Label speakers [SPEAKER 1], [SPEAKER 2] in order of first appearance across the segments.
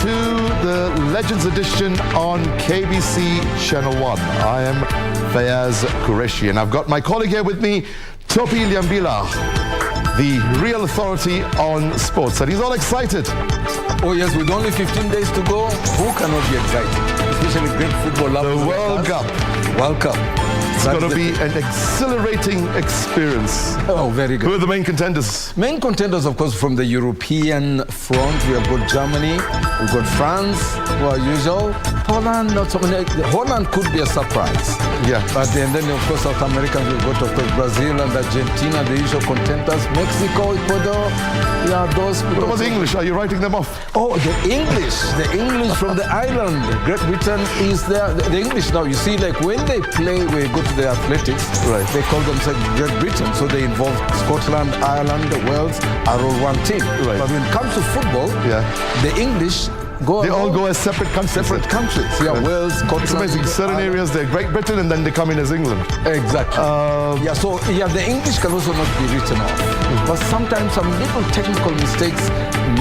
[SPEAKER 1] to the Legends Edition on KBC Channel 1. I am Fayyaz Qureishi, and I've got my colleague here with me, Topi Liambila, the real authority on sports, and he's all excited.
[SPEAKER 2] Oh yes, with only 15 days to go, who cannot be excited? Especially great football lovers.
[SPEAKER 1] The World Cup.
[SPEAKER 2] World Cup.
[SPEAKER 1] It's going to be an exhilarating experience.
[SPEAKER 2] Oh, very good.
[SPEAKER 1] Who are the main contenders?
[SPEAKER 2] Main contenders, of course, from the European front. We have got Germany, we've got France, who are usual. Holland, not so many. Holland could be a surprise.
[SPEAKER 1] Yeah.
[SPEAKER 2] But then of course, South Americans, we've got, of course, Brazil and Argentina, the usual contenders. Mexico, Ecuador, yeah, those.
[SPEAKER 1] What about the English? Are you writing them off?
[SPEAKER 2] Oh, the English from the island. Great Britain is there. The English now, you see, like when they play, we go to the athletics, right? They call themselves Great Britain, so they involve Scotland, Ireland, Wales are all one team. Right. But when it comes to football, the English
[SPEAKER 1] they all go as separate countries.
[SPEAKER 2] Yeah, Wales, Scotland.
[SPEAKER 1] It's amazing. Certain areas they're Great Britain, and then they come in as England.
[SPEAKER 2] Exactly. The English can also not be written off. But sometimes some little technical mistakes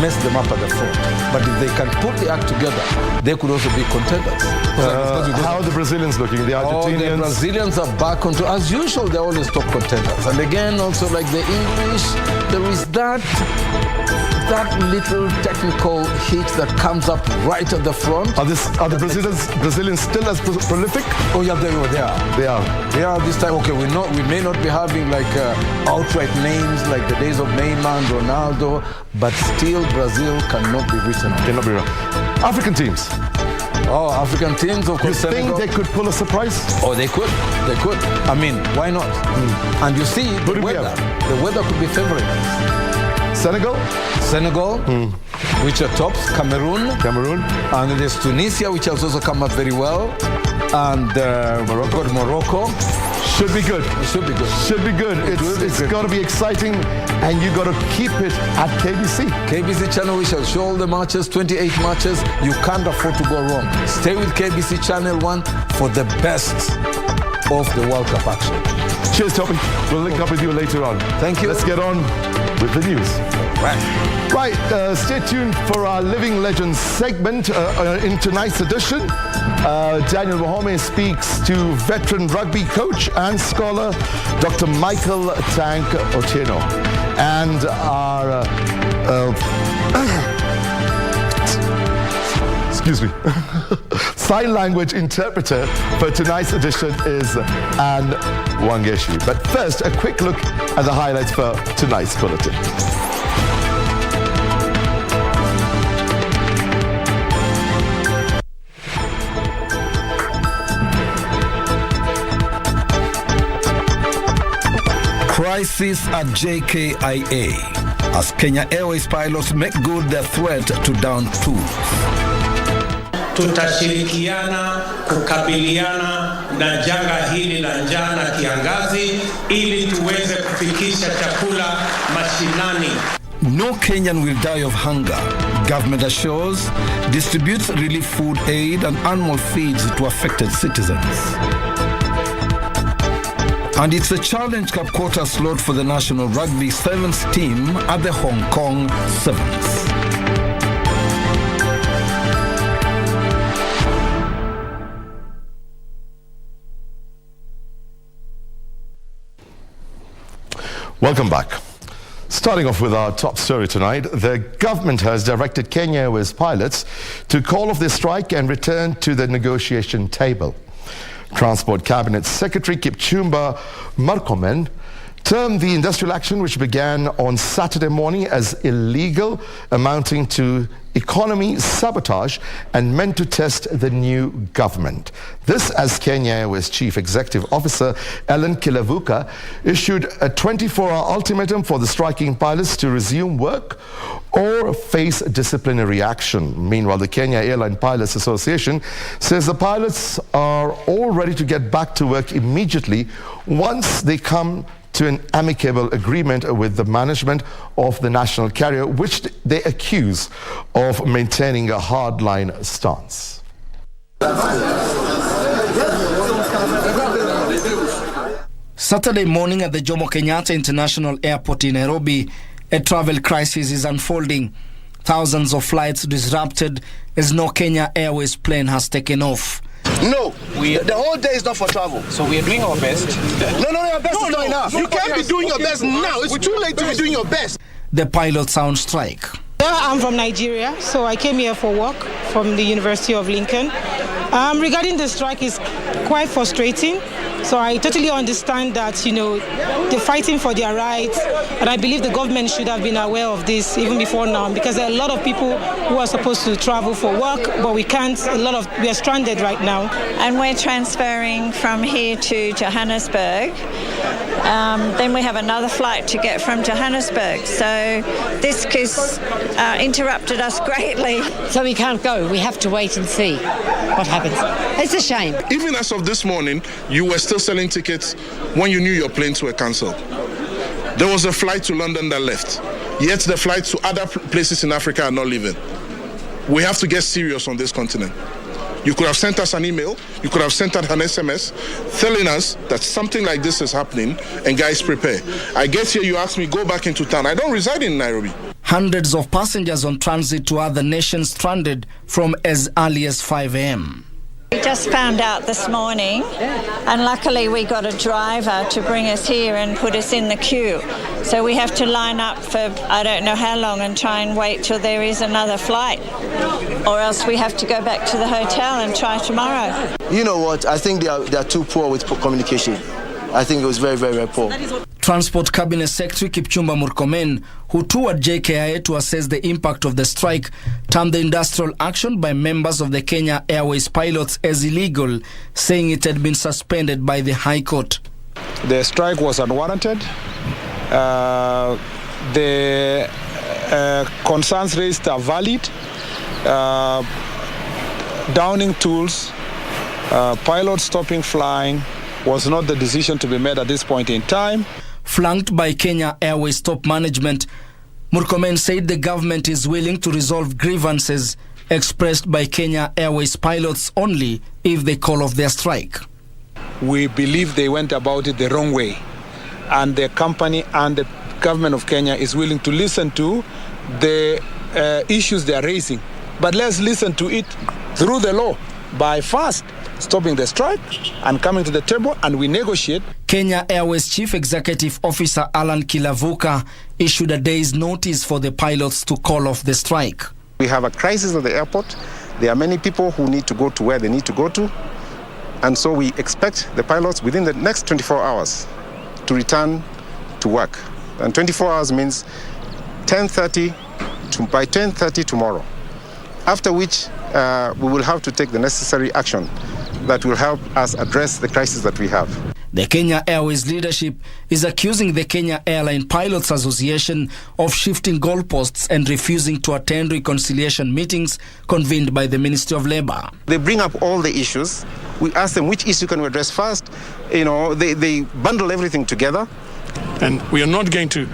[SPEAKER 2] mess them up at the front. But if they can put the act together, they could also be contenders.
[SPEAKER 1] How are the Brazilians looking? The Argentinians?
[SPEAKER 2] The Brazilians are back onto, as usual, they're always top contenders. And again, also like the English, there is that little technical hit that comes up right at the front.
[SPEAKER 1] Are the Brazilians still as prolific?
[SPEAKER 2] Oh yeah, they are this time. Okay, we may not be having like outright names like the days of Neymar and Ronaldo, but still Brazil cannot be written off.
[SPEAKER 1] Cannot be wrong. African teams.
[SPEAKER 2] Oh, African teams, of course.
[SPEAKER 1] You think they could pull a surprise?
[SPEAKER 2] Oh, they could. I mean, why not? And you see, the weather could be favoring us. Senegal, which are tops. Cameroon. And then there's Tunisia, which has also come up very well. And Morocco.
[SPEAKER 1] Should be good.
[SPEAKER 2] It should be good.
[SPEAKER 1] It's got to be exciting, and you got to keep it at KBC.
[SPEAKER 2] KBC channel, we shall show all the matches, 28 matches. You can't afford to go wrong. Stay with KBC Channel 1 for the best of the World Cup action.
[SPEAKER 1] Cheers, Topi. We'll link up with you later on.
[SPEAKER 2] Thank you.
[SPEAKER 1] Let's get on with the news. Right, stay tuned for our Living Legends segment in tonight's edition. Daniel Mahome speaks to veteran rugby coach and scholar Dr. Michael Tank Otieno. And our sign language interpreter for tonight's edition is Anne Wangeshi. But first, a quick look at the highlights for tonight's bulletin.
[SPEAKER 3] Crisis at JKIA as Kenya Airways pilots make good their threat to down tools.
[SPEAKER 4] Tutashirikiana kukabiliana na janga hili la njaa na kiangazi ili tuweze kufikisha chakula mashinani.
[SPEAKER 3] No Kenyan will die of hunger. Government assures distributes relief food aid and animal feeds to affected citizens. And it's a Challenge Cup quarter slot for the National Rugby Sevens team at the Hong Kong Sevens.
[SPEAKER 1] Welcome back. Starting off with our top story tonight, the government has directed Kenya Airways pilots to call off their strike and return to the negotiation table. Transport Cabinet Secretary Kipchumba Murkomen termed the industrial action, which began on Saturday morning, as illegal, amounting to economy sabotage and meant to test the new government. This as Kenya Airways Chief Executive Officer Ellen Kilavuka issued a 24-hour ultimatum for the striking pilots to resume work or face disciplinary action. Meanwhile, the Kenya Airline Pilots Association says the pilots are all ready to get back to work immediately once they come to an amicable agreement with the management of the national carrier, which they accuse of maintaining a hardline stance.
[SPEAKER 5] Saturday morning at the Jomo Kenyatta International Airport in Nairobi, a travel crisis is unfolding. Thousands of flights disrupted as no Kenya Airways plane has taken off.
[SPEAKER 6] No, the whole day is not for travel.
[SPEAKER 7] So we are doing our best.
[SPEAKER 6] No, your best is not enough. You can't be doing your best now. It's too late to be doing your best.
[SPEAKER 5] The pilots are on strike.
[SPEAKER 8] I'm from Nigeria, so I came here for work from the University of Lincoln. Regarding the strike, is quite frustrating. So I totally understand that, they're fighting for their rights, and I believe the government should have been aware of this even before now, because there are a lot of people who are supposed to travel for work, but we can't. We are stranded right now.
[SPEAKER 9] And we're transferring from here to Johannesburg. Then we have another flight to get from Johannesburg. So this has interrupted us greatly.
[SPEAKER 10] So we can't go. We have to wait and see what happens. It's a shame.
[SPEAKER 11] Even as of this morning, you were still selling tickets when you knew your planes were cancelled. There was a flight to London that left, yet the flights to other places in Africa are not leaving. We have to get serious on this continent. You could have sent us an email, you could have sent us an SMS telling us that something like this is happening, and guys, prepare. I get here, you ask me, go back into town. I don't reside in Nairobi.
[SPEAKER 5] Hundreds of passengers on transit to other nations stranded from as early as 5 a.m.
[SPEAKER 9] We just found out this morning, and luckily we got a driver to bring us here and put us in the queue. So we have to line up for I don't know how long and try and wait till there is another flight, or else we have to go back to the hotel and try tomorrow.
[SPEAKER 6] You know what? I think they are too poor with communication. I think it was very, very, very poor.
[SPEAKER 5] Transport Cabinet Secretary Kipchumba Murkomen, who toured JKIA to assess the impact of the strike, termed the industrial action by members of the Kenya Airways pilots as illegal, saying it had been suspended by the High Court.
[SPEAKER 12] The strike was unwarranted. The concerns raised are valid. Downing tools, pilots stopping flying was not the decision to be made at this point in time.
[SPEAKER 5] Flanked by Kenya Airways top management, Murkomen said the government is willing to resolve grievances expressed by Kenya Airways pilots only if they call off their strike.
[SPEAKER 12] We believe they went about it the wrong way, and the company and the government of Kenya is willing to listen to the issues they are raising. But let's listen to it through the law by first stopping the strike and coming to the table, and we negotiate.
[SPEAKER 5] Kenya Airways Chief Executive Officer Alan Kilavuka issued a day's notice for the pilots to call off the strike.
[SPEAKER 13] We have a crisis at the airport. There are many people who need to go to where they need to go to, and so we expect the pilots within the next 24 hours to return to work. And 24 hours means by 10:30 tomorrow, after which we will have to take the necessary action that will help us address the crisis that we have.
[SPEAKER 5] The Kenya Airways leadership is accusing the Kenya Airline Pilots Association of shifting goalposts and refusing to attend reconciliation meetings convened by the Ministry of Labour.
[SPEAKER 13] They bring up all the issues. We ask them which issue can we address first. They bundle everything together.
[SPEAKER 14] And we are not going to,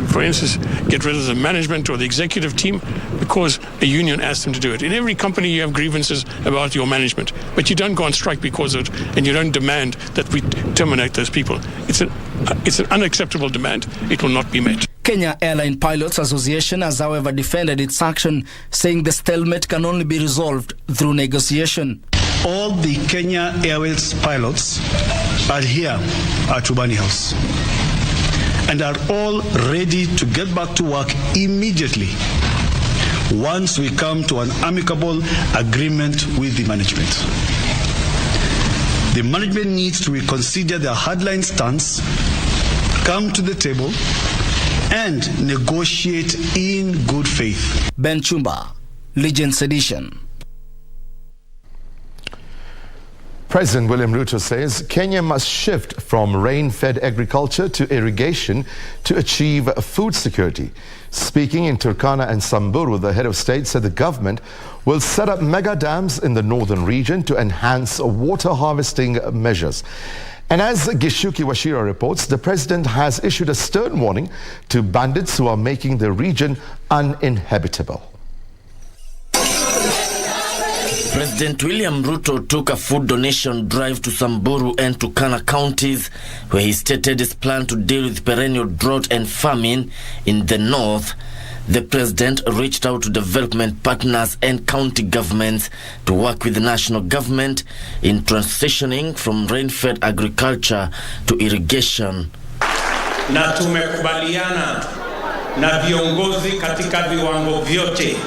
[SPEAKER 14] for instance, get rid of the management or the executive team because a union asked them to do it. In every company you have grievances about your management, but you don't go on strike because of it, and you don't demand that we terminate those people. It's an unacceptable demand. It will not be met.
[SPEAKER 5] Kenya Airline Pilots Association has however defended its action, saying the stalemate can only be resolved through negotiation.
[SPEAKER 15] All the Kenya Airways pilots are here at Rubani House and are all ready to get back to work immediately once we come to an amicable agreement with the management. The management needs to reconsider their hardline stance, come to the table, and negotiate in good faith.
[SPEAKER 5] Ben Chumba, Legends Edition.
[SPEAKER 1] President William Ruto says Kenya must shift from rain-fed agriculture to irrigation to achieve food security. Speaking in Turkana and Samburu, the head of state said the government will set up mega dams in the northern region to enhance water harvesting measures. And as Gishuki Washira reports, the president has issued a stern warning to bandits who are making the region uninhabitable.
[SPEAKER 16] President William Ruto took a food donation drive to Samburu and Turkana counties, where he stated his plan to deal with perennial drought and famine in the north. The president reached out to development partners and county governments to work with the national government in transitioning from rain-fed agriculture to irrigation.
[SPEAKER 4] Na tumekubaliana na viongozi katika viwango vyote,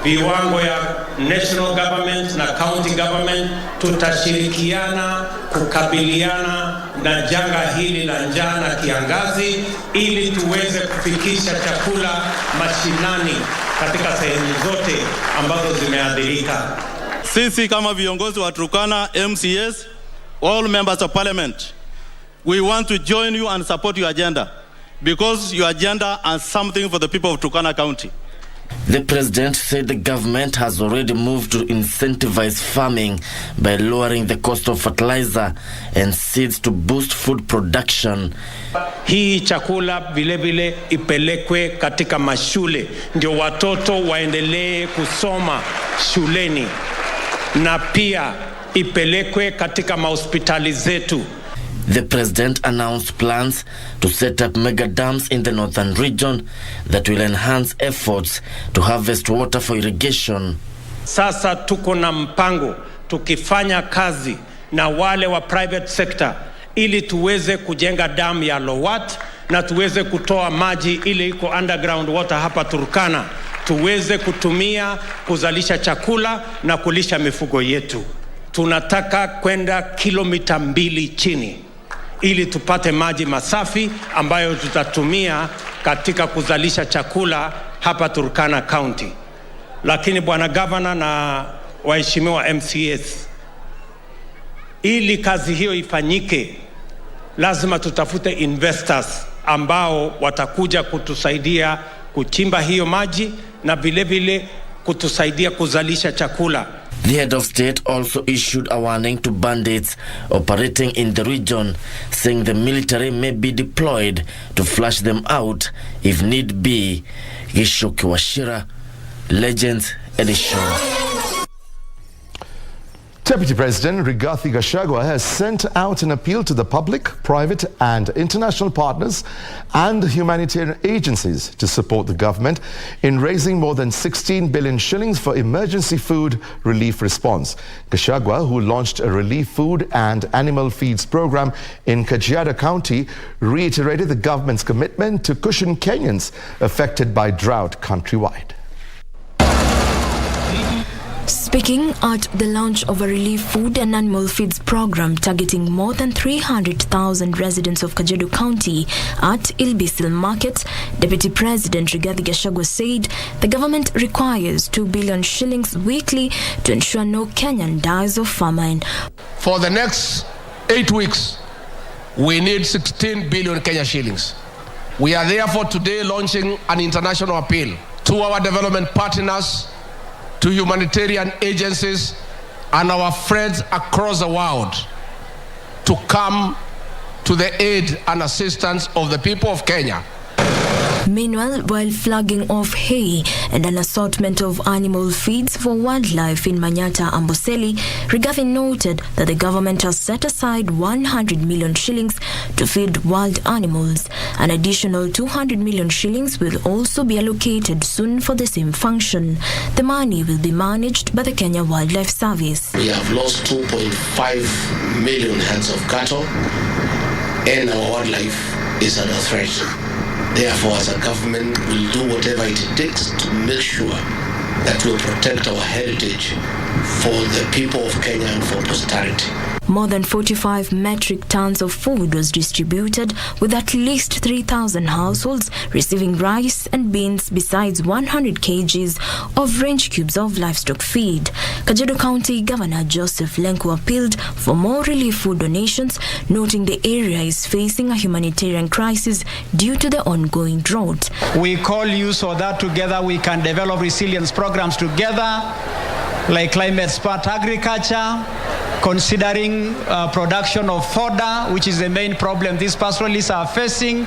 [SPEAKER 4] viwango ya national government na county government, tutashirikiana kukabiliana na janga hili la njaa na kiangazi ili tuweze kufikisha chakula mashinani katika sehemu zote ambazo zimeathirika.
[SPEAKER 7] Sisi kama viongozi wa Turkana MCS, all members of parliament, we want to join you and support your agenda because your agenda is something for the people of Turkana County.
[SPEAKER 16] The president said the government has already moved to incentivize farming by lowering the cost of fertilizer and seeds to boost food production.
[SPEAKER 4] Hii chakula vile vile ipelekwe katika mashule ndio watoto waendelee kusoma shuleni, na pia ipelekwe katika mahospitali zetu.
[SPEAKER 16] The president announced plans to set up mega dams in the northern region that will enhance efforts to harvest water for irrigation.
[SPEAKER 4] Sasa tuko na mpango tukifanya kazi na wale wa private sector ili tuweze kujenga dam ya Lowat na tuweze kutoa maji ile iko underground water hapa Turkana, tuweze kutumia kuzalisha chakula na kulisha mifugo yetu. Tunataka kwenda kilomita 2 chini ili tupate maji masafi ambayo tutatumia katika kuzalisha chakula hapa Turkana County. Lakini bwana governor na waheshimiwa MCS, ili kazi hiyo ifanyike, lazima tutafute investors ambao watakuja kutusaidia kuchimba hiyo maji na vile vile kutusaidia kuzalisha chakula.
[SPEAKER 16] The head of state also issued a warning to bandits operating in the region, saying the military may be deployed to flush them out if need be. Gishoki Washira, Legends Edition.
[SPEAKER 1] Deputy President Rigathi Gachagua has sent out an appeal to the public, private and international partners and humanitarian agencies to support the government in raising more than 16 billion shillings for emergency food relief response. Gachagua, who launched a relief food and animal feeds program in Kajiado County, reiterated the government's commitment to cushion Kenyans affected by drought countrywide.
[SPEAKER 17] Speaking at the launch of a relief food and animal feeds program targeting more than 300,000 residents of Kajiado County at Ilbisil Market, Deputy President Rigathi Gachagua said the government requires 2 billion shillings weekly to ensure no Kenyan dies of famine.
[SPEAKER 18] For the next 8 weeks, we need 16 billion Kenya shillings. We are therefore today launching an international appeal to our development partners, to humanitarian agencies and our friends across the world to come to the aid and assistance of the people of Kenya.
[SPEAKER 17] Meanwhile, while flagging off hay and an assortment of animal feeds for wildlife in Manyata, Amboseli, Rigathi noted that the government has set aside 100 million shillings to feed wild animals. An additional 200 million shillings will also be allocated soon for the same function. The money will be managed by the Kenya Wildlife Service.
[SPEAKER 19] We have lost 2.5 million heads of cattle and our wildlife is under threat. Therefore, as a government, we'll do whatever it takes to make sure that we'll protect our heritage for the people of Kenya and for posterity.
[SPEAKER 17] More than 45 metric tons of food was distributed, with at least 3,000 households receiving rice and beans besides 100 kgs of range cubes of livestock feed. Kajiado County Governor Joseph Lenku appealed for more relief food donations, noting the area is facing a humanitarian crisis due to the ongoing drought.
[SPEAKER 20] We call you so that together we can develop resilience programs together, like climate smart agriculture, considering production of fodder, which is the main problem these pastoralists are facing,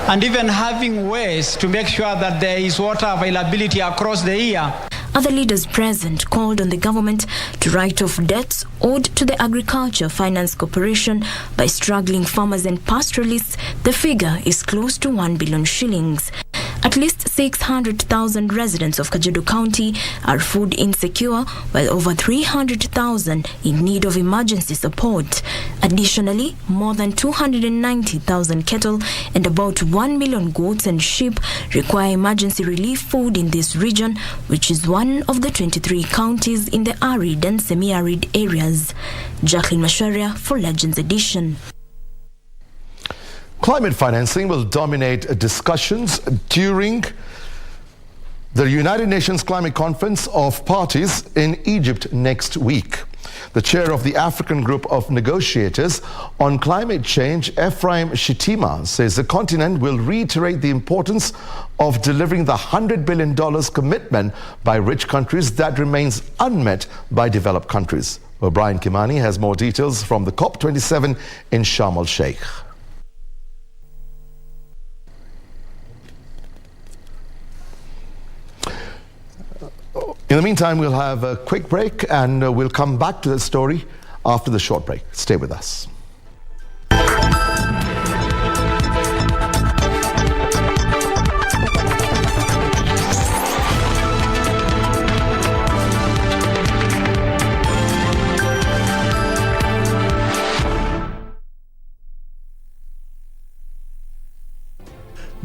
[SPEAKER 20] and even having ways to make sure that there is water availability across the year.
[SPEAKER 17] Other leaders present called on the government to write off debts owed to the Agriculture Finance Corporation by struggling farmers and pastoralists. The figure is close to 1 billion shillings. At least 600,000 residents of Kajiado County are food insecure, while over 300,000 in need of emergency support. Additionally, more than 290,000 cattle and about 1 million goats and sheep require emergency relief food in this region, which is one of the 23 counties in the arid and semi-arid areas. Jacqueline Masharia for Legends Edition.
[SPEAKER 1] Climate financing will dominate discussions during the United Nations Climate Conference of Parties in Egypt next week. The chair of the African Group of Negotiators on Climate Change, Ephraim Shitima, says the continent will reiterate the importance of delivering the $100 billion commitment by rich countries that remains unmet by developed countries. O'Brien Kimani has more details from the COP27 in Sharm el-Sheikh. In the meantime, we'll have a quick break and we'll come back to the story after the short break. Stay with us.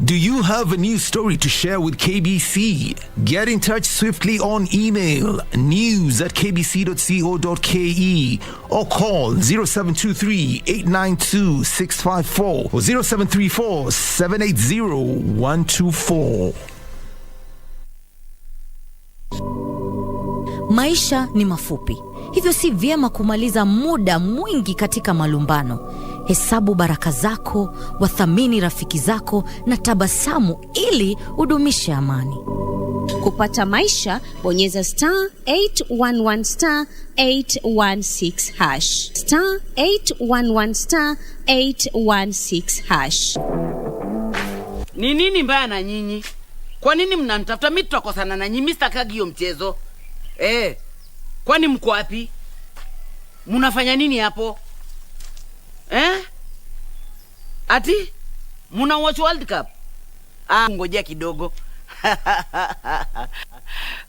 [SPEAKER 21] Do you have a news story to share with KBC? Get in touch swiftly on email news@kbc.co.ke or call 0723-892-654 or 0734-780-124.
[SPEAKER 22] Maisha ni mafupi, hivyo si vyema kumaliza muda mwingi katika malumbano. Hesabu baraka zako, wathamini rafiki zako na tabasamu ili udumishe amani.
[SPEAKER 23] Kupata maisha, bonyeza *811 *816 hash. *811 *816 hash.
[SPEAKER 24] Ni nini mbaya na nyinyi? Kwa nini mnanitafuta? Mimi tutakosana na nyinyi, sitakagi hiyo mchezo. Kwani mko wapi? Mnafanya nini hapo? Ati muna watch World Cup? Ngojea kidogo.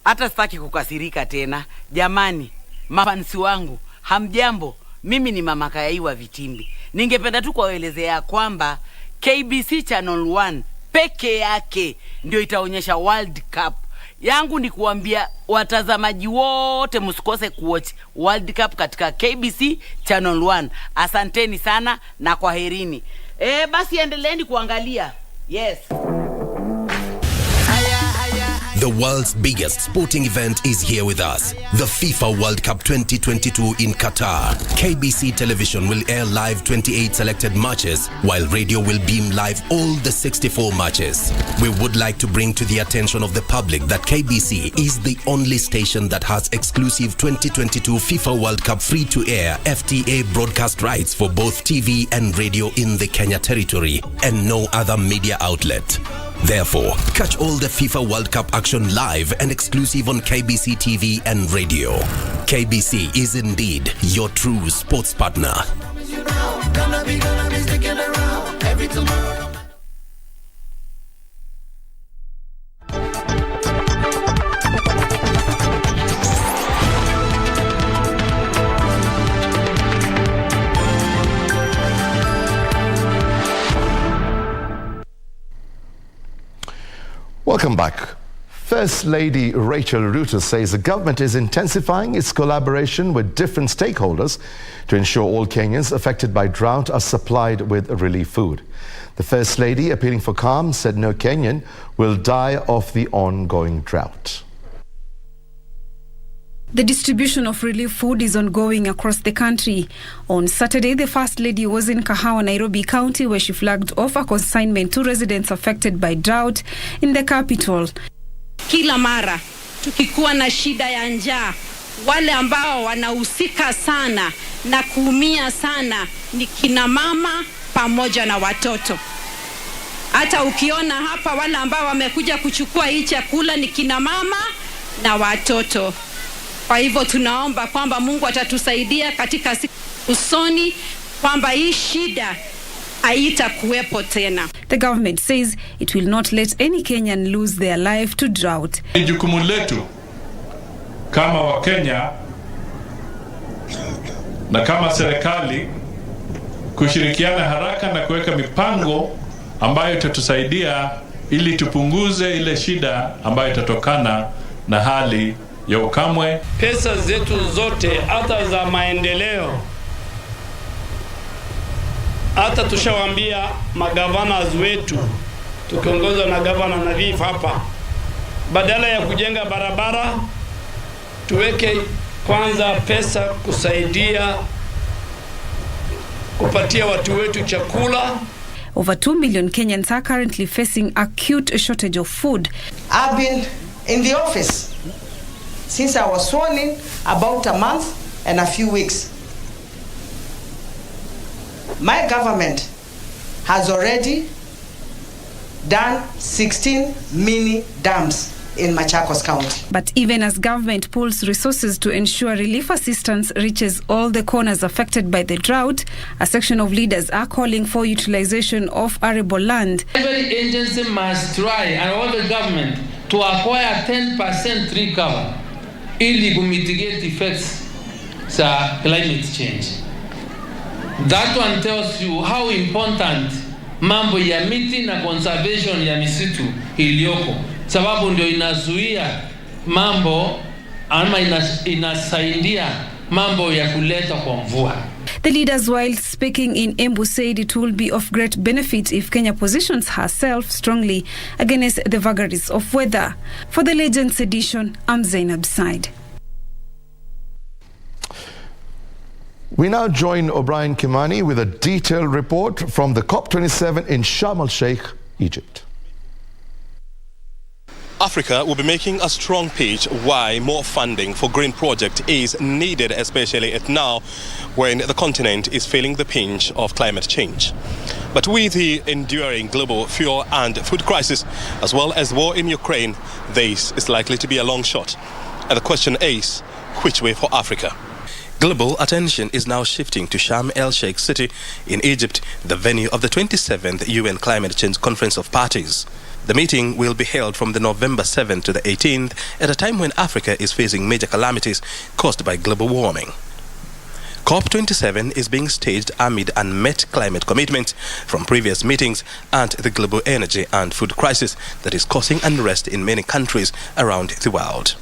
[SPEAKER 24] Hata sitaki kukasirika tena. Jamani, mafansi wangu, hamjambo. Mimi ni Mama Kayaiwa Vitimbi. Ningependa tu kuwaelezea kwamba KBC Channel 1 peke yake ndio itaonyesha World Cup. Yangu ni kuambia watazamaji wote msikose kuwatch World Cup katika KBC Channel 1. Asanteni sana na kwaherini. Basi endeleeni kuangalia. Yes.
[SPEAKER 25] The world's biggest sporting event is here with us. The FIFA World Cup 2022 in Qatar. KBC Television will air live 28 selected matches, while radio will beam live all the 64 matches. We would like to bring to the attention of the public that KBC is the only station that has exclusive 2022 FIFA World Cup free-to-air FTA broadcast rights for both TV and radio in the Kenya territory, and no other media outlet. Therefore, catch all the FIFA World Cup action live and exclusive on KBC TV and radio. KBC is indeed your true sports partner.
[SPEAKER 1] Welcome back. First Lady Rachel Ruto says the government is intensifying its collaboration with different stakeholders to ensure all Kenyans affected by drought are supplied with relief food. The First Lady, appealing for calm, said no Kenyan will die of the ongoing drought.
[SPEAKER 26] The distribution of relief food is ongoing across the country. On Saturday, the First Lady was in Kahawa, Nairobi County, where she flagged off a consignment to residents affected by drought in the capital.
[SPEAKER 27] Kila mara tukikuwa na shida ya njaa, wale ambao wanahusika sana na kuumia sana ni kina mama pamoja na watoto. Hata ukiona hapa wale ambao wamekuja kuchukua hii chakula ni kina mama na watoto. Kwa hivyo tunaomba kwamba Mungu atatusaidia katika siku usoni, kwamba hii shida haitakuwepo tena.
[SPEAKER 26] The government says it will not let any Kenyan lose their life to drought.
[SPEAKER 2] Ni jukumu letu kama Wakenya na kama serikali kushirikiana haraka na kuweka mipango ambayo itatusaidia ili tupunguze ile shida ambayo itatokana na hali ya ukame.
[SPEAKER 3] Pesa zetu zote hata za maendeleo, hata tushawaambia magavana wetu, tukiongozwa na gavana Nadhif hapa, badala ya kujenga barabara tuweke kwanza pesa kusaidia kupatia watu wetu chakula.
[SPEAKER 26] Over 2 million Kenyans are currently facing acute shortage of food.
[SPEAKER 6] I've been in the office since I was sworn in about a month and a few weeks. My government has already done 16 mini dams in Machakos County.
[SPEAKER 26] But even as government pools resources to ensure relief assistance reaches all the corners affected by the drought, a section of leaders are calling for utilization of arable land.
[SPEAKER 8] Every agency must try, and all the government, to acquire 10% tree cover ili mitigate effects of climate change. That one tells you how important mambo ya miti na conservation ya misitu iliyoko, sababu ndio inazuia mambo ama inasaidia mambo ya kuleta kwa mvua.
[SPEAKER 26] The leaders, while speaking in Embu, said it will be of great benefit if Kenya positions herself strongly against the vagaries of weather. For the Legends edition, I'm Zainab Said.
[SPEAKER 1] We now join O'Brien Kimani with a detailed report from the COP27 in Sharm el-Sheikh, Egypt.
[SPEAKER 9] Africa will be making a strong pitch why more funding for green projects is needed, especially at now when the continent is feeling the pinch of climate change. But with the enduring global fuel and food crisis, as well as war in Ukraine, this is likely to be a long shot. And the question is, which way for Africa? Global attention is now shifting to Sharm el-Sheikh city in Egypt, the venue of the 27th UN Climate Change Conference of Parties. The meeting will be held from the November 7th to the 18th at a time when Africa is facing major calamities caused by global warming. COP27 is being staged amid unmet climate commitments from previous meetings and the global energy and food crisis that is causing unrest in many countries around the world.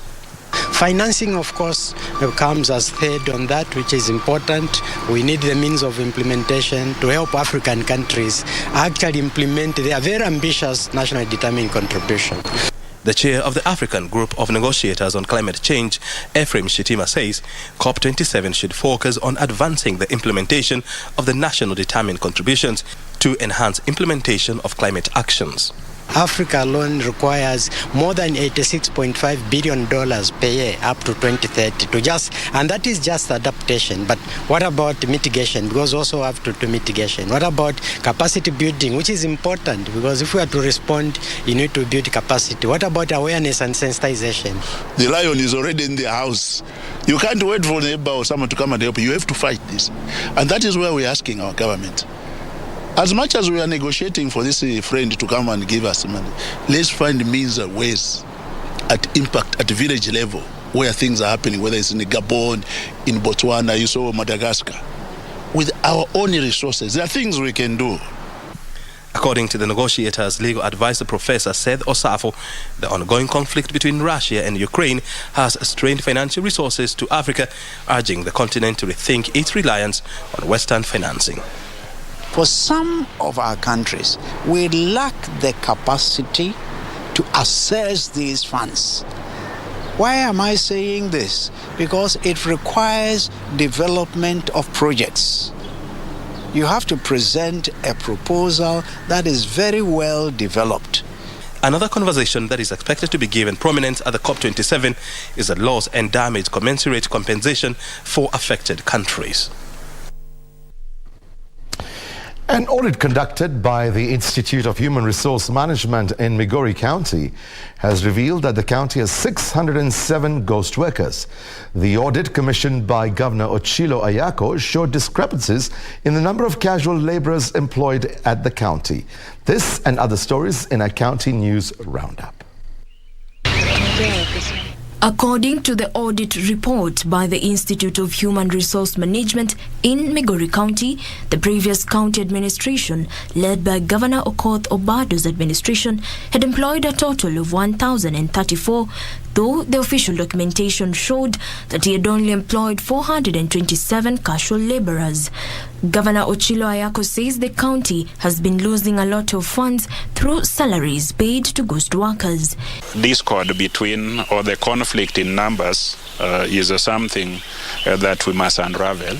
[SPEAKER 10] Financing, of course, comes as third on that, which is important. We need the means of implementation to help African countries actually implement their very ambitious nationally determined contribution.
[SPEAKER 9] The chair of the African Group of Negotiators on Climate Change, Ephraim Shitima, says COP27 should focus on advancing the implementation of the national determined contributions to enhance implementation of climate actions.
[SPEAKER 10] Africa alone requires more than $86.5 billion per year up to 2030 and that is just adaptation. But what about mitigation? Because also have to do mitigation. What about capacity building, which is important because if we are to respond, you need to build capacity. What about awareness and sensitization?
[SPEAKER 11] The lion is already in the house. You can't wait for a neighbor or someone to come and help you. You have to fight this. And that is where we're asking our government. As much as we are negotiating for this friend to come and give us money, let's find means and ways at impact at village level where things are happening, whether it's in Gabon, in Botswana, you saw Madagascar. With our own resources, there are things we can do.
[SPEAKER 9] According to the negotiators' legal advisor, Professor Seth Osafo, the ongoing conflict between Russia and Ukraine has strained financial resources to Africa, urging the continent to rethink its reliance on Western financing.
[SPEAKER 28] For some of our countries, we lack the capacity to access these funds. Why am I saying this? Because it requires development of projects. You have to present a proposal that is very well developed.
[SPEAKER 9] Another conversation that is expected to be given prominence at the COP27 is the loss and damage commensurate compensation for affected countries.
[SPEAKER 1] An audit conducted by the Institute of Human Resource Management in Migori County has revealed that the county has 607 ghost workers. The audit commissioned by Governor Ochilo Ayako showed discrepancies in the number of casual laborers employed at the county. This and other stories in a county news roundup.
[SPEAKER 17] According to the audit report by the Institute of Human Resource Management in Migori County, the previous county administration, led by Governor Okoth Obado's administration, had employed a total of 1,034, though the official documentation showed that he had only employed 427 casual laborers. Governor Ochilo Ayako says the county has been losing a lot of funds through salaries paid to ghost workers.
[SPEAKER 4] Discord between, or the conflict in numbers is something that we must unravel.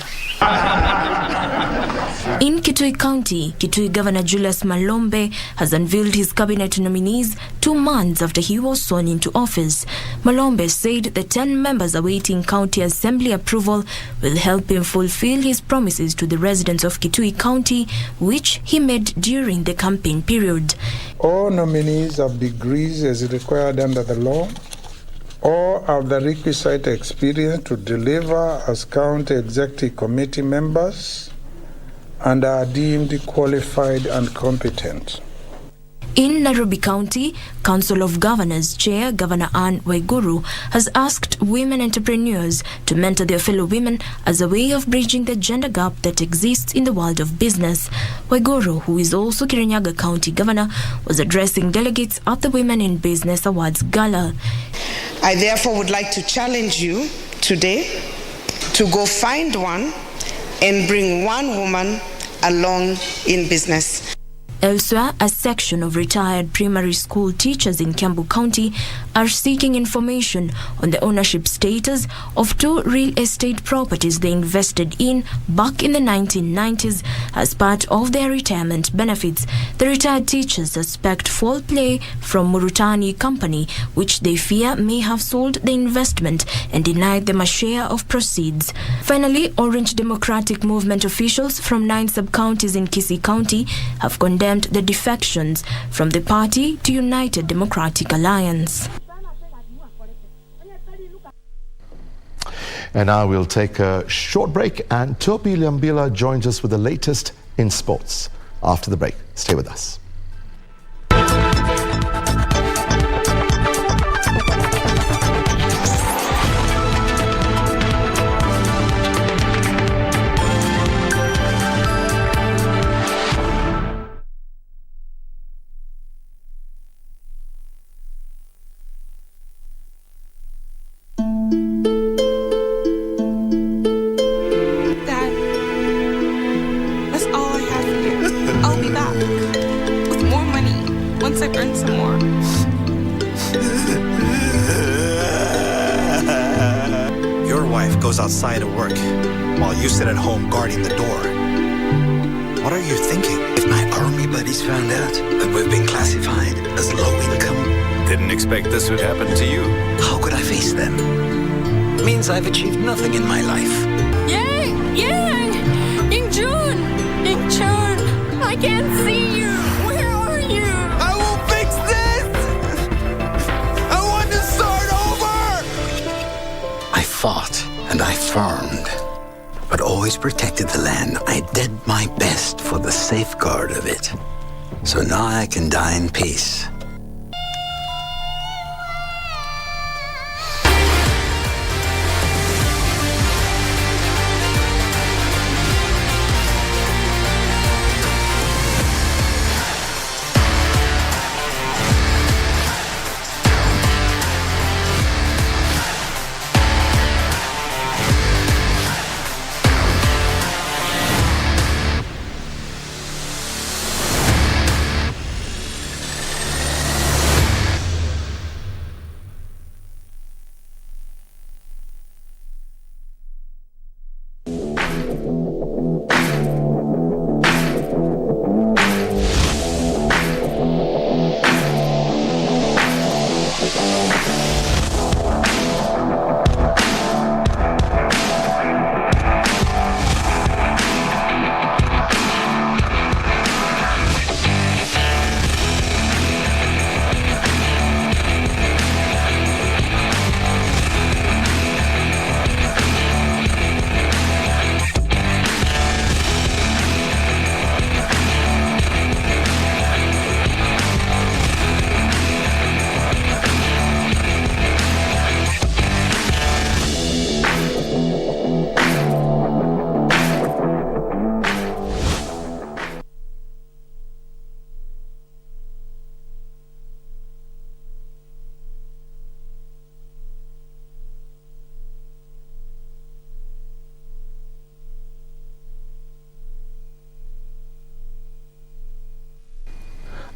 [SPEAKER 17] In Kitui County, Kitui Governor Julius Malombe has unveiled his cabinet nominees 2 months after he was sworn into office. Malombe said the 10 members awaiting county assembly approval will help him fulfill his promises to the residents of Kitui County, which he made during the campaign period.
[SPEAKER 5] All nominees have degrees as required under the law, or have the requisite experience to deliver as county executive committee members, and are deemed qualified and competent.
[SPEAKER 17] In Nairobi County, Council of Governors Chair Governor Anne Waiguru has asked women entrepreneurs to mentor their fellow women as a way of bridging the gender gap that exists in the world of business. Waiguru, who is also Kirinyaga County Governor, was addressing delegates at the Women in Business Awards Gala.
[SPEAKER 6] I therefore would like to challenge you today to go find one and bring one woman along in business.
[SPEAKER 17] Elsewhere, a section of retired primary school teachers in Kiambu County are seeking information on the ownership status of 2 real estate properties they invested in back in the 1990s as part of their retirement benefits. The retired teachers suspect foul play from Murutani Company, which they fear may have sold the investment and denied them a share of proceeds. Finally, Orange Democratic Movement officials from 9 sub-counties in Kisii County have condemned the defections from the party to United Democratic Alliance.
[SPEAKER 1] And now we'll take a short break, and Topi Liambila joins us with the latest in sports. After the break, stay with us.
[SPEAKER 7] Outside of work while you sit at home guarding the door. What are you thinking?
[SPEAKER 12] If my army buddies found out that we've been classified as low income.
[SPEAKER 7] Didn't expect this would happen to you.
[SPEAKER 12] How could I face them? Means I've achieved nothing in my life.
[SPEAKER 13] In June, I can't see you. Where are you?
[SPEAKER 7] I will fix this. I want to start over.
[SPEAKER 12] I fought and I farmed, but always protected the land. I did my best for the safeguard of it. So now I can die in peace.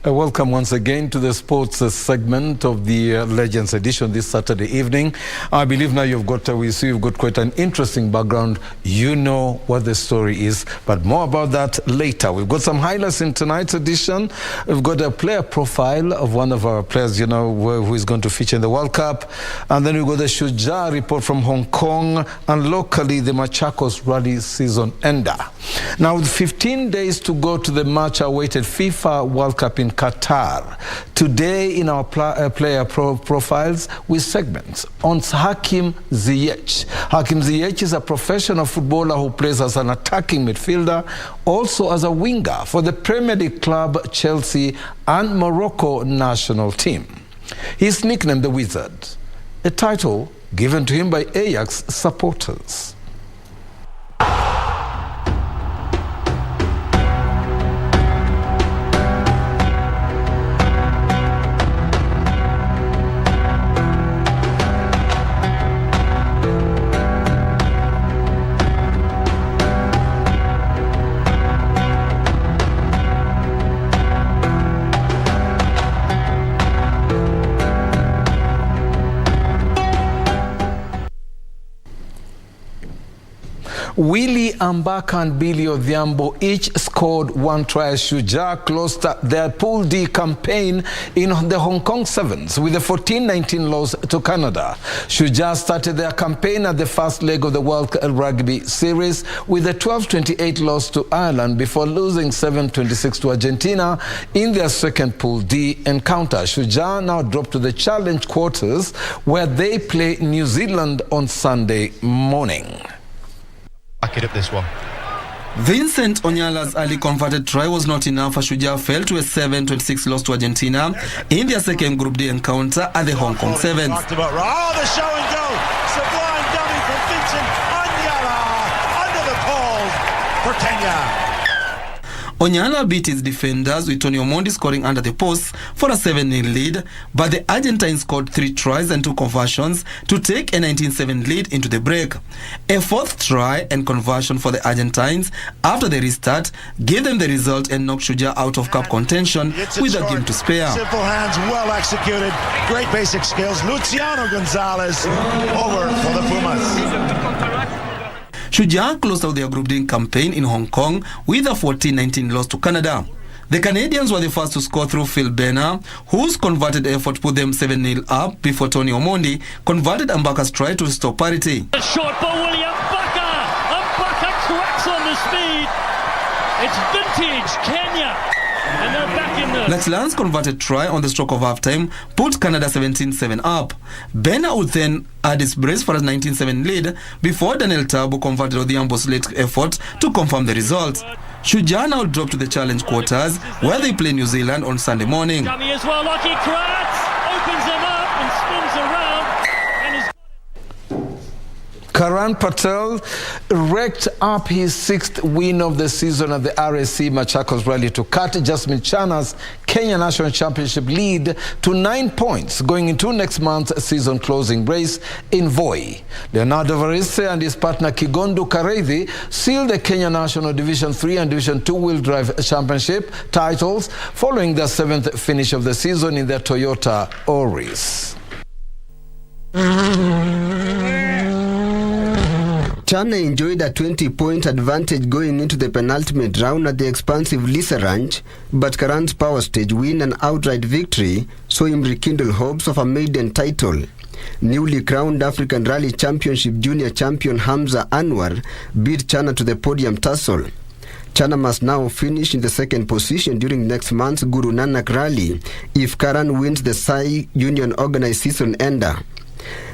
[SPEAKER 14] Welcome once again to the sports segment of the Legends edition this Saturday evening. I believe now you've got quite an interesting background. You know what the story is, but more about that later. We've got some highlights in tonight's edition. We've got a player profile of one of our players, who is going to feature in the World Cup. And then we've got the Shujaa report from Hong Kong, and locally the Machakos Rally season ender. Now, with 15 days to go to the much-awaited FIFA World Cup in Qatar, today in our player profiles with segments on Hakim Ziyech. Hakim Ziyech is a professional footballer who plays as an attacking midfielder, also as a winger for the Premier League club Chelsea and Morocco national team. He's nicknamed the Wizard, a title given to him by Ajax supporters. Willie Ambaka and Billy Odhiambo each scored one try. Shujaa closed their Pool D campaign in the Hong Kong Sevens with a 14-19 loss to Canada. Shujaa started their campaign at the first leg of the World Rugby Series with a 12-28 loss to Ireland before losing 7-26 to Argentina in their second Pool D encounter. Shujaa now dropped to the challenge quarters where they play New Zealand on Sunday morning.
[SPEAKER 15] Back it up this one.
[SPEAKER 16] Vincent Onyala's early converted try was not enough for Shujaa fell to a 7-26 loss to Argentina in their second Group D encounter at the Hong Kong Sevens.
[SPEAKER 15] Oh, the show and go! Sublime dummy from Vincent Onyala under the pole for Kenya.
[SPEAKER 16] Onyala beat his defenders with Tony Omondi scoring under the post for a 7-0 lead, but the Argentines scored 3 tries and 2 conversions to take a 19-7 lead into the break. A fourth try and conversion for the Argentines after the restart gave them the result and knocked Shujaa out of cup contention with a game to spare.
[SPEAKER 15] Simple hands, well executed, great basic skills. Luciano Gonzalez over for the Pumas.
[SPEAKER 16] Shujaa closed out their Group D campaign in Hong Kong with a 14-19 loss to Canada. The Canadians were the first to score through Phil Benner, whose converted effort put them 7-0 up before Tony Omondi converted Ambaka's try to restore parity.
[SPEAKER 18] A short for William Ambaka. Ambaka cracks on the speed. It's vintage Kenya. And they're back in the...
[SPEAKER 16] Lachlan's converted try on the stroke of halftime put Canada 17-7 up. Benner would then add his brace for a 19-7 lead before Daniel Tabo converted Odhiambo's late effort to confirm the result. Shujaa now dropped to the challenge quarters where they play New Zealand on Sunday morning.
[SPEAKER 18] Dummy as well, Lucky Kratz opens him up and spins around and is...
[SPEAKER 1] Karan Patel racked up his 6th win of the season at the RSC Machakos Rally to cut Jasmine Chana's Kenya National Championship lead to 9 points going into next month's season closing race in Voi. Leonardo Varese and his partner Kigondu Kareithi sealed the Kenya National Division 3 and Division 2 wheel drive championship titles following their 7th finish of the season in their Toyota Auris.
[SPEAKER 19] Chana enjoyed a 20-point advantage going into the penultimate round at the expansive Lisa Ranch, but Karan's power stage win and outright victory saw him rekindle hopes of a maiden title. Newly crowned African Rally Championship Junior Champion Hamza Anwar beat Chana to the podium tussle. Chana must now finish in the second position during next month's Guru Nanak Rally if Karan wins the Sai Union organized season ender.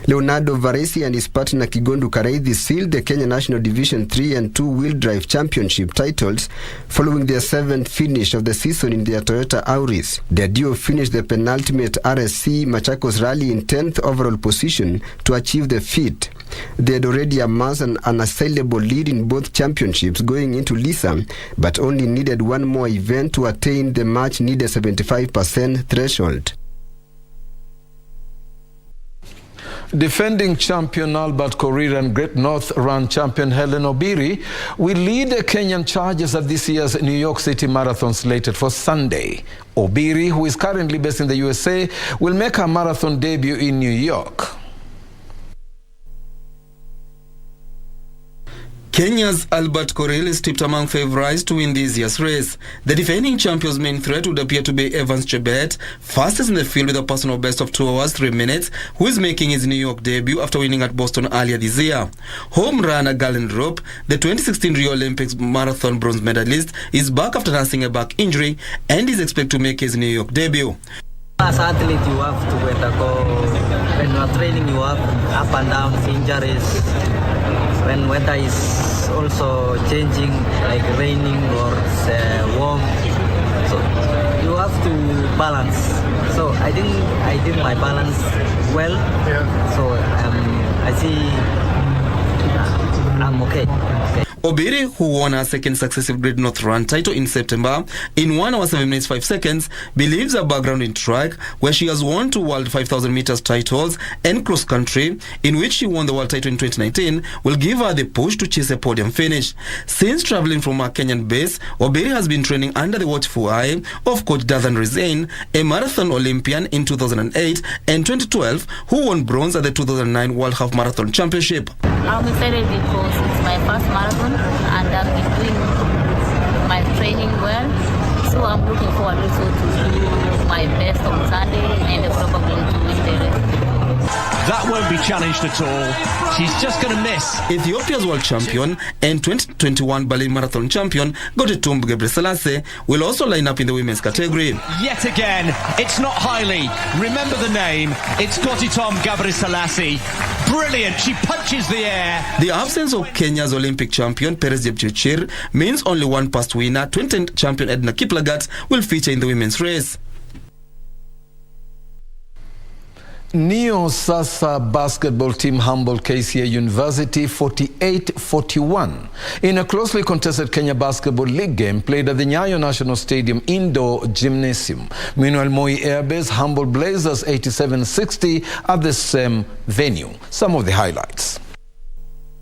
[SPEAKER 19] Leonardo Varese and his partner Kigondu Kareithi sealed the Kenya National Division 3 and 2 wheel drive championship titles following their 7th finish of the season in their Toyota Auris. Their duo finished the penultimate RSC Machakos Rally in 10th overall position to achieve the feat. They had already amassed an unassailable lead in both championships going into Lisa, but only needed one more event to attain the much needed 75% threshold.
[SPEAKER 14] Defending champion Albert Korir and Great North Run champion Helen Obiri will lead the Kenyan charges at this year's New York City Marathon slated for Sunday. Obiri, who is currently based in the USA, will make her marathon debut in New York.
[SPEAKER 16] Kenya's Albert Korir is tipped among favourites to win this year's race. The defending champion's main threat would appear to be Evans Chebet, fastest in the field with a personal best of 2 hours 3 minutes, who is making his New York debut after winning at Boston earlier this year. Home runner Galen Rope, the 2016 Rio Olympics marathon bronze medalist, is back after nursing a back injury and is expected to make his New York debut.
[SPEAKER 2] As an athlete, you have to undergo, when you are training, you have up and down injuries. When weather is also changing, like raining or warm, so you have to balance. So I think I did my balance well. Yeah. So I see I'm okay.
[SPEAKER 16] Obiri, who won her second successive Great North Run title in September in 1 hour 7 minutes 5 seconds, believes her background in track, where she has won 2 World 5,000 meters titles and cross country, in which she won the world title in 2019, will give her the push to chase a podium finish. Since traveling from her Kenyan base, Obiri has been training under the watchful eye of coach Dathan Rezain, a marathon Olympian in 2008 and 2012, who won bronze at the 2009 World Half Marathon Championship.
[SPEAKER 20] I'm excited because it's my first marathon and I've been doing my training well. So I'm looking forward also to do my best on Sunday and probably to win the race.
[SPEAKER 18] That won't be challenged at all. She's just going to miss.
[SPEAKER 16] Ethiopia's world champion and 2021 Berlin Marathon champion Gotetum Gebreselassie will also line up in the women's category.
[SPEAKER 18] Yet again, it's not Haile. Remember the name. It's Gotetum Gebreselassie. Brilliant. She punches the air.
[SPEAKER 16] The absence of Kenya's Olympic champion Perez Jepchirchir means only one past winner, 2010 champion Edna Kiplagat, will feature in the women's race.
[SPEAKER 14] Neo Sasa basketball team humbled KCA University 48-41 in a closely contested Kenya Basketball League game played at the Nyayo National Stadium Indoor Gymnasium. Meanwhile, Moi Airbase humbled Blazers 87-60 at the same venue. Some of the highlights.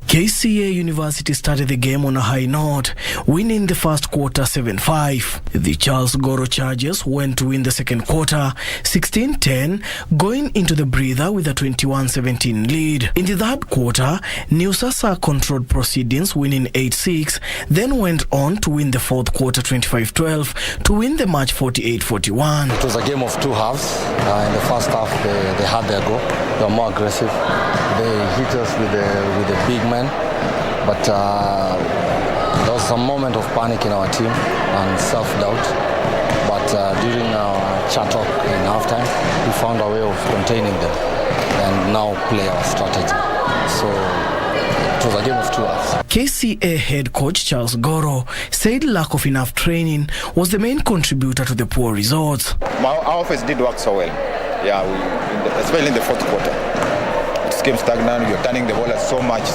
[SPEAKER 21] KCA University started the game on a high note, winning the first quarter 7-5. The Charles Goro Chargers went to win the second quarter 16-10, going into the breather with a 21-17 lead. In the third quarter, New Sasa controlled proceedings, winning 8-6, then went on to win the fourth quarter 25-12 to win the match 48-41.
[SPEAKER 22] It was a game of two halves. In the first half, they had their go. They were more aggressive. They hit us with the big man. But there was some moment of panic in our team and self-doubt. But during our chat talk in halftime, we found a way of containing them and now play our strategy. So it was a game of two halves.
[SPEAKER 21] KCA head coach Charles Goro said lack of enough training was the main contributor to the poor results.
[SPEAKER 23] Our offense did work so well, especially in the fourth quarter. It became stagnant, you're turning the ball so much, you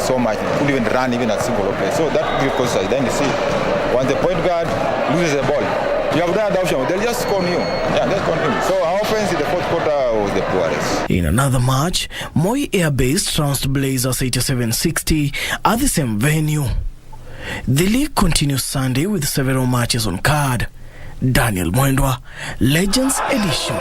[SPEAKER 23] couldn't even run even a single play. So that because then you see, when the point guard loses the ball, you have that option, they'll just con you. Just continue. So our offense in the fourth quarter was the poorest.
[SPEAKER 21] In another match, Moi Airbase trounced Blazers 87-60 at the same venue. The league continues Sunday with several matches on card. Daniel Mwendwa, Legends Edition.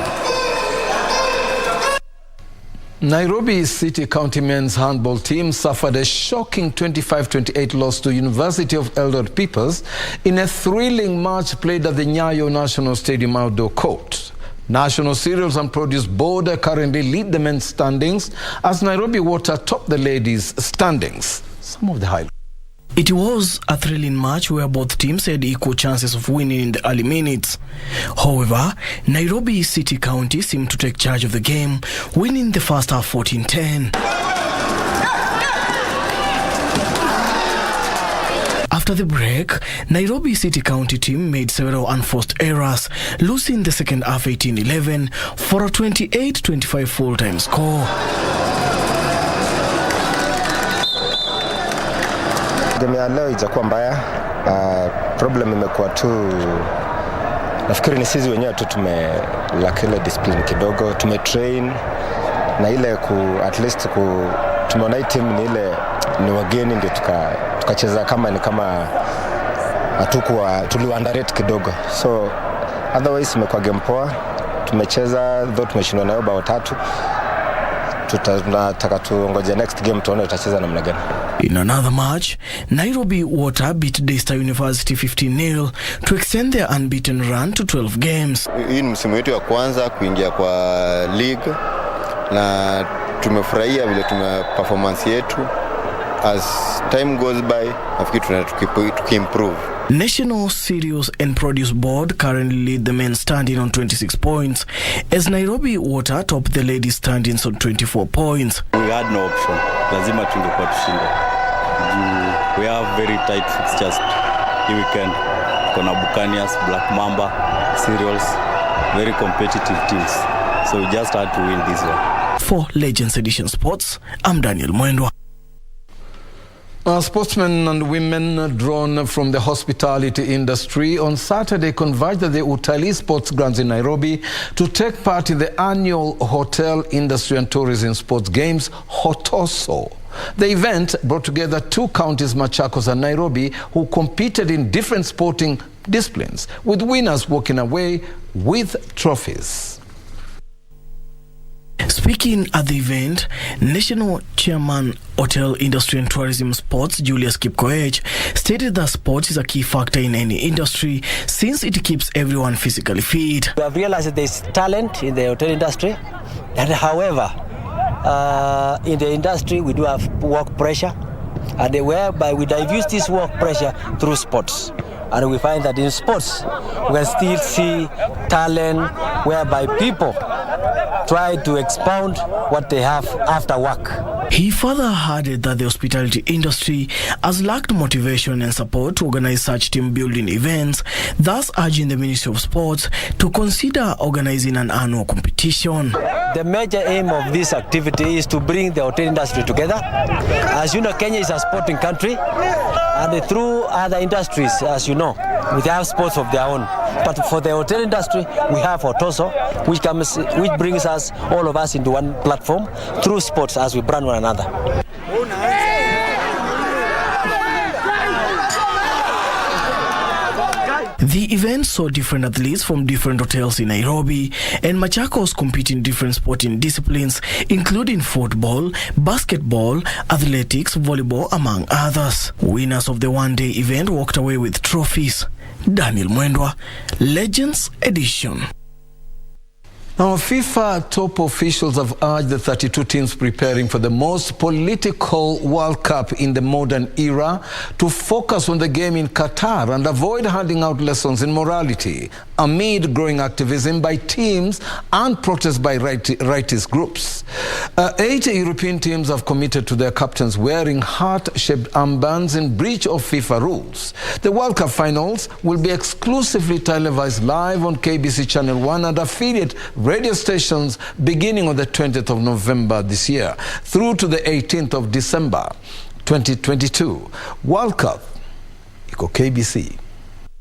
[SPEAKER 14] Nairobi City County men's handball team suffered a shocking 25-28 loss to University of Eldoret Peoples in a thrilling match played at the Nyayo National Stadium outdoor court. National Cereals and Produce Board currently lead the men's standings as Nairobi Water top the ladies' standings. Some of the highlights.
[SPEAKER 21] It was a thrilling match where both teams had equal chances of winning in the early minutes. However, Nairobi City County seemed to take charge of the game, winning the first half 14-10. After the break, Nairobi City County team made several unforced errors, losing the second half 18-11 for a 28-25 full-time score.
[SPEAKER 24] Game ya leo itakuwa mbaya. Problem imekuwa tu, nafikiri ni sisi wenyewe tu tumelakile discipline kidogo, tumetrain na ile at least tumeona hii team ni ile ni wageni ndio tukacheza kama tuli-underrate kidogo. So otherwise imekuwa game poa. Tumecheza though tumeshindwa nayo bao 3. Tunataka tuongoje next game tuone tutacheza namna gani.
[SPEAKER 21] In another match, Nairobi Water beat Daystar University 15-0 to extend their unbeaten run to 12 games.
[SPEAKER 3] Hii ni msimu wetu wa kwanza kuingia kwa league na tumefurahia vile performance yetu. As time goes by, nafikiri tuki-improve.
[SPEAKER 21] National Cereals and Produce Board currently lead the men's standing on 26 points, as Nairobi Water top the ladies' standings on 24 points.
[SPEAKER 8] We had no option. Lazima tungekuwa tushinde. We have very tight fixtures hii weekend. Kuna Buccaneers, Black Mamba, Cereals, very competitive teams. So we just had to win this one.
[SPEAKER 21] For Legends Edition Sports, I'm Daniel Mwendwa.
[SPEAKER 14] Sportsmen and women drawn from the hospitality industry on Saturday converged at the Utalii Sports Grounds in Nairobi to take part in the annual Hotel Industry and Tourism Sports Games, HOTOSO. The event brought together 2 counties, Machakos and Nairobi, who competed in different sporting disciplines, with winners walking away with trophies.
[SPEAKER 21] Speaking at the event, National Chairman Hotel Industry and Tourism Sports Julius Kipkoech stated that sports is a key factor in any industry since it keeps everyone physically fit.
[SPEAKER 10] We have realized that there is talent in the hotel industry, and however, in the industry we do have work pressure, and whereby we diffuse this work pressure through sports. And we find that in sports, we can still see talent whereby people try to expound what they have after work.
[SPEAKER 21] He further added that the hospitality industry has lacked motivation and support to organize such team-building events, thus urging the Ministry of Sports to consider organizing an annual competition.
[SPEAKER 10] The major aim of this activity is to bring the hotel industry together. As you know, Kenya is a sporting country, and through other industries, as you know, we have sports of their own. But for the hotel industry, we have HOTOSO, which brings us, all of us, into one platform through sports as we brand one another.
[SPEAKER 21] The event saw different athletes from different hotels in Nairobi, and Machakos compete in different sporting disciplines, including football, basketball, athletics, volleyball, among others. Winners of the one-day event walked away with trophies. Daniel Mwendwa, Legends Edition.
[SPEAKER 14] Now, FIFA top officials have urged the 32 teams preparing for the most political World Cup in the modern era to focus on the game in Qatar and avoid handing out lessons in morality amid growing activism by teams and protests by rightist groups. 8 European teams have committed to their captains wearing heart-shaped armbands in breach of FIFA rules. The World Cup finals will be exclusively televised live on KBC Channel 1 and affiliate radio stations beginning on the 20th of November this year through to the 18th of December 2022. World Cup, iko KBC.